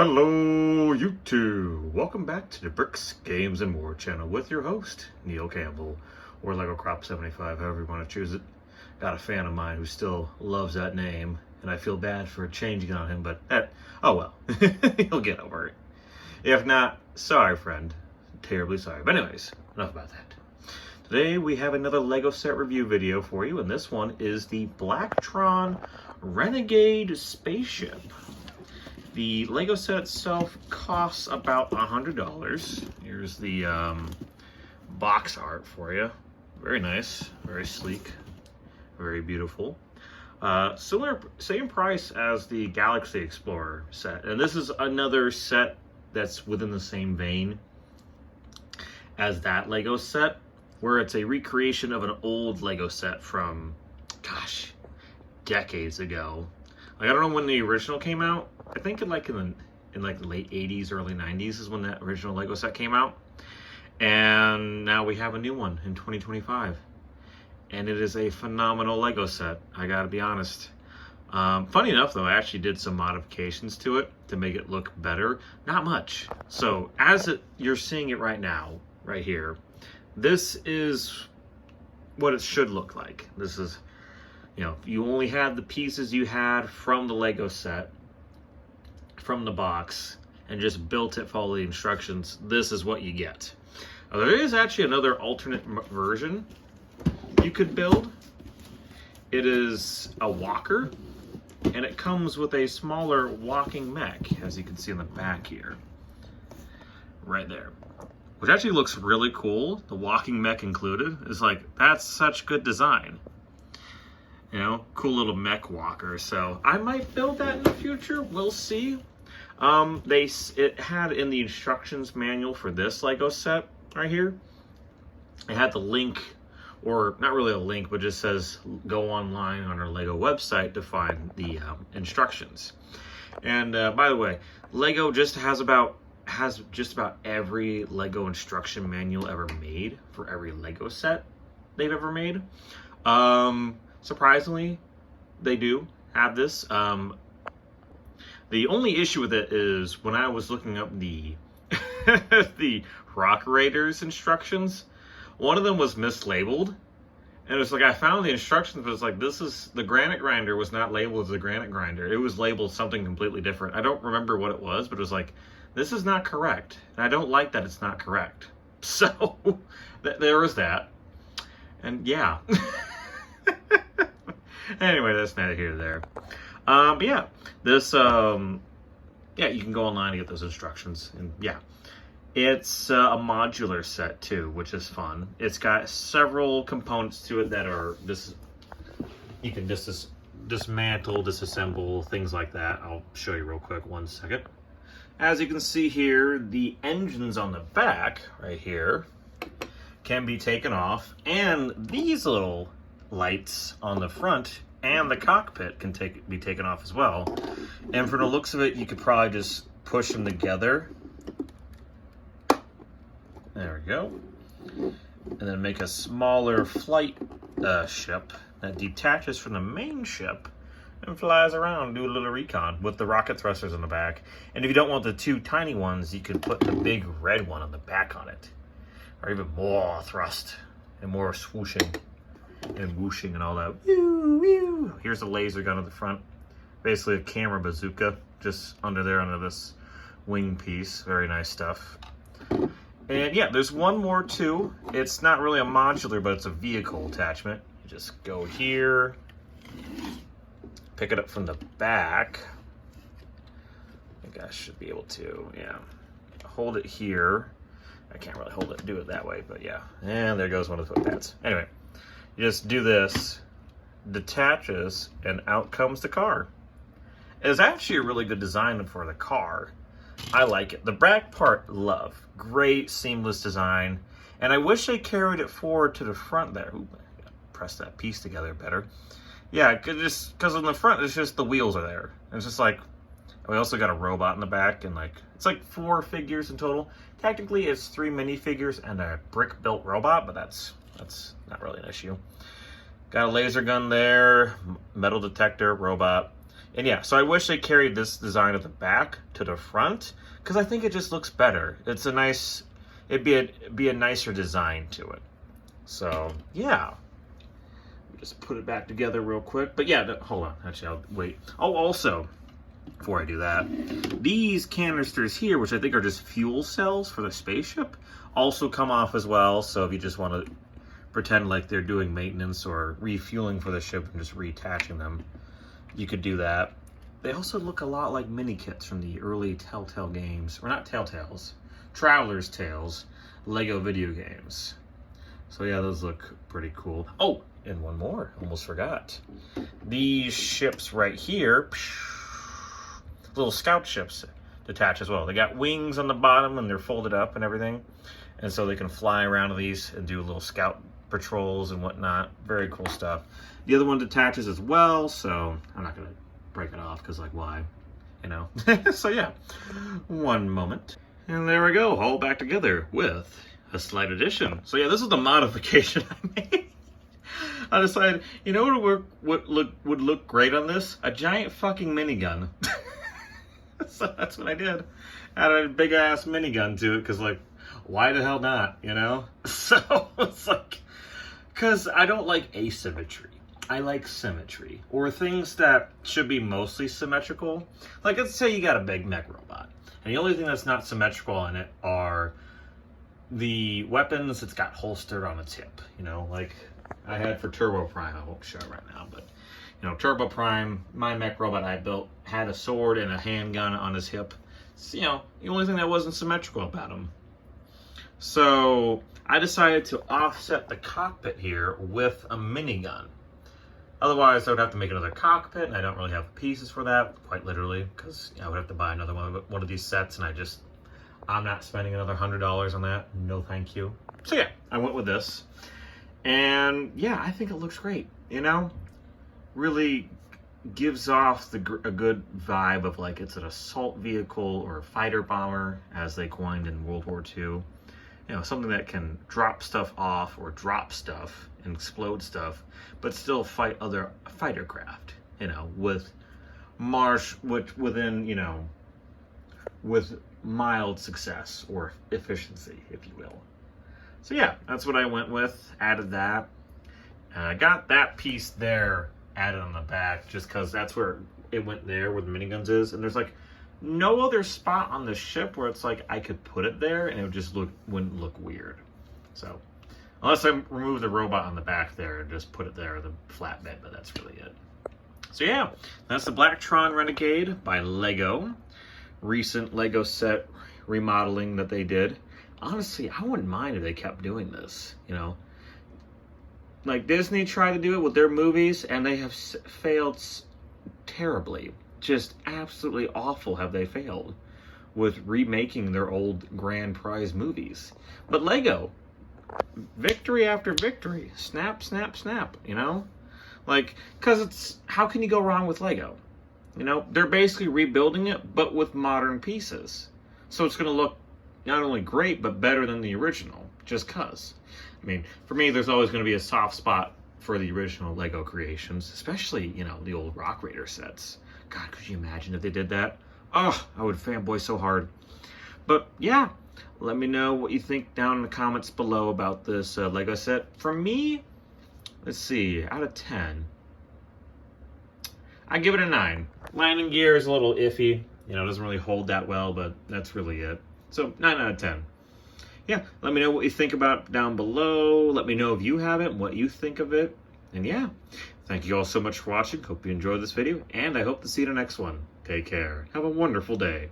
Hello YouTube! Welcome back to the Bricks, Games, and More channel with your host, Neil Campbell, or Lego Crop 75, however you want to choose it. Got a fan of mine who still loves that name, and I feel bad for changing on him, but oh well, he'll get over it. If not, sorry friend, terribly sorry. But anyways, enough about that. Today we have another Lego set review video for you, and this one is the Blacktron Renegade spaceship. The Lego set itself costs about $100. Here's the box art for you. Very nice, very sleek, very beautiful. Same price as the Galaxy Explorer set. And this is another set that's within the same vein as that Lego set, where it's a recreation of an old Lego set from, gosh, decades ago. Like, I don't know when the original came out. I think in the late 80s, early 90s is when that original Lego set came out. And now we have a new one in 2025. And it is a phenomenal Lego set, I gotta be honest. Funny enough though, I actually did some modifications to it to make it look better. Not much. So you're seeing it right now, right here. This is what it should look like. This is, you know, if you only had the pieces you had from the Lego set, from the box, and just built it, follow the instructions, this is what you get. There is actually another alternate version you could build. It is a walker, and it comes with a smaller walking mech, as you can see in the back here. Right there. Which actually looks really cool. The walking mech included. It's like, that's such good design. You know, cool little mech walker. So I might build that in the future. We'll see. It had in the instructions manual for this Lego set right here. It had the link, or not really a link, but just says go online on our Lego website to find the instructions. And by the way, Lego just has just about every Lego instruction manual ever made for every Lego set they've ever made. Surprisingly, they do have this. The only issue with it is when I was looking up the the Rock Raiders instructions, one of them was mislabeled. And it was like, I found the instructions, but it's like, the granite grinder was not labeled as a granite grinder. It was labeled something completely different. I don't remember what it was, but it was like, this is not correct. And I don't like that it's not correct. So, there was that. And yeah. Anyway, that's neither here nor there. But yeah, this, yeah, you can go online and get those instructions. And yeah, it's a modular set too, which is fun. It's got several components to it that are you can dismantle, disassemble, things like that. I'll show you real quick, 1 second. As you can see here, the engines on the back, right here, can be taken off, and these little lights on the front and the cockpit can be taken off as well. And from the looks of it, you could probably just push them together. There we go. And then make a smaller flight ship that detaches from the main ship and flies around and do a little recon with the rocket thrusters on the back. And if you don't want the two tiny ones, you could put the big red one on the back on it. Or even more thrust and more swooshing and whooshing and all that. Here's a laser gun at the front. Basically a camera bazooka just under this wing piece. Very nice stuff. And yeah, there's one more too. It's not really a modular, but it's a vehicle attachment. You just go here, pick it up from the back. I think I should be able to, yeah. Hold it here. I can't really hold it, do it that way, but yeah. And there goes one of the foot pads. Anyway, you just do this, detaches, and out comes the car. It's actually a really good design for the car. I like it. The back part, love. Great, seamless design. And I wish they carried it forward to the front there. Ooh, I gotta press that piece together better. Yeah, because on the front, it's just the wheels are there. It's just like, we also got a robot in the back, and like, it's like 4 figures in total. Technically, it's 3 minifigures and a brick-built robot, but that's not really an issue. Got a laser gun there, metal detector, robot. And yeah, so I wish they carried this design at the back to the front, because I think it just looks better. It's a nice, it'd be a nicer design to it. So yeah, just put it back together real quick. But yeah, hold on, actually I'll wait. Oh, also, before I do that, these canisters here, which I think are just fuel cells for the spaceship, also come off as well. So if you just want to pretend like they're doing maintenance or refueling for the ship and just reattaching them, you could do that. They also look a lot like mini kits from the early Telltale games, or not Telltales, Traveler's Tales Lego video games. So yeah, those look pretty cool. Oh, and one more, almost forgot. These ships right here, little scout ships detach as well. They got wings on the bottom and they're folded up and everything. And so they can fly around these and do little scout patrols and whatnot. Very cool stuff. The other one detaches as well, so I'm not gonna break it off because like why, you know? So yeah, one moment. And there we go, all back together with a slight addition. So yeah, this is the modification I made. I decided, you know what would look great on this? A giant fucking minigun. So that's what I did. Added a big ass minigun to it because like, why the hell not, you know? So it's like, because I don't like asymmetry. I like symmetry, or things that should be mostly symmetrical. Like, let's say you got a big mech robot, and the only thing that's not symmetrical in it are the weapons it's got holstered on its hip. You know, like I had for Turbo Prime. I won't show it right now, but you know, Turbo Prime, my mech robot I built, had a sword and a handgun on his hip. So, you know, the only thing that wasn't symmetrical about him. So I decided to offset the cockpit here with a minigun. Otherwise, I would have to make another cockpit, and I don't really have pieces for that, quite literally, because I would have to buy another one of these sets, and I'm not spending another $100 on that. No, thank you. So yeah, I went with this, and yeah, I think it looks great. You know, really gives off a good vibe of like it's an assault vehicle or a fighter bomber, as they coined in World War II. You know, something that can drop stuff off or drop stuff and explode stuff, but still fight other fighter craft, you know, with within, you know, with mild success or efficiency, if you will. So yeah, that's what I went with, added that. And I got that piece there added on the back just because that's where it went there, where the miniguns is. And there's like no other spot on the ship where it's like I could put it there and it would just wouldn't look weird. So unless I remove the robot on the back there and just put it there, the flatbed, but that's really it. So yeah, that's the Blacktron Renegade by Lego. Recent Lego set remodeling that they did. Honestly, I wouldn't mind if they kept doing this, you know. Like Disney tried to do it with their movies and they have failed terribly. Just absolutely awful have they failed with remaking their old grand prize movies. But Lego, victory after victory, snap, snap, snap, you know? Like, because it's, how can you go wrong with Lego? You know, they're basically rebuilding it, but with modern pieces. So it's going to look not only great, but better than the original, just because. I mean, for me, there's always going to be a soft spot for the original Lego creations, especially, you know, the old Rock Raider sets. God, could you imagine if they did that? Oh, I would fanboy so hard. But yeah, let me know what you think down in the comments below about this Lego set. For me, let's see, out of 10, I give it a 9. Landing gear is a little iffy. You know, it doesn't really hold that well, but that's really it. So 9 out of 10. Yeah, let me know what you think about it down below. Let me know if you have it and what you think of it. And yeah, thank you all so much for watching. Hope you enjoyed this video, and I hope to see you in the next one. Take care. Have a wonderful day.